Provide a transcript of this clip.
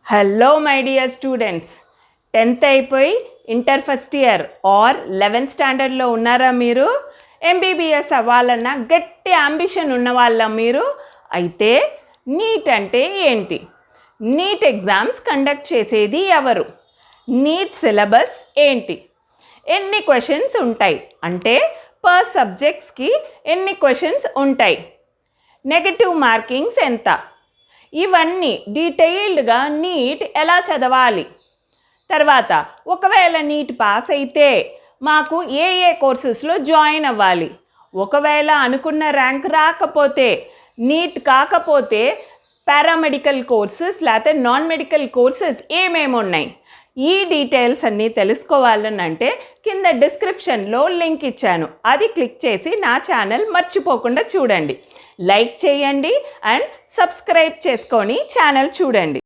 Hello my dear students, 10th అయిపోయి inter first year are 11th స్టాండర్డ్లో ఉన్నారా మీరు? MBBS అవ్వాలన్న గట్టి అంబిషన్ ఉన్న వాళ్ళ మీరు? అయితే నీట్ అంటే ఏంటి? నీట్ ఎగ్జామ్స్ కండక్ట్ చేసేది ఎవరు? నీట్ సిలబస్ ఏంటి? ఎన్ని క్వశ్చన్స్ ఉంటాయి? అంటే పర్ సబ్జెక్ట్స్కి ఎన్ని క్వశ్చన్స్ ఉంటాయి? నెగటివ్ మార్కింగ్స్ ఎంత? ఇవన్నీ డీటెయిల్డ్గా నీట్ ఎలా చదవాలి? తర్వాత ఒకవేళ నీట్ పాస్ అయితే మాకు ఏ కోర్సెస్లో జాయిన్ అవ్వాలి? ఒకవేళ అనుకున్న ర్యాంక్ రాకపోతే, నీట్ కాకపోతే పారామెడికల్ కోర్సెస్ లేకపోతే నాన్ మెడికల్ కోర్సెస్ ఏమేమి ఉన్నాయి? ఈ డీటెయిల్స్ అన్నీ తెలుసుకోవాలనంటే కింద డిస్క్రిప్షన్లో లింక్ ఇచ్చాను, అది క్లిక్ చేసి నా ఛానల్ మర్చిపోకుండా చూడండి. లైక్ చేయండి అండ్ సబ్స్క్రైబ్ చేసుకొని ఛానల్ చూడండి.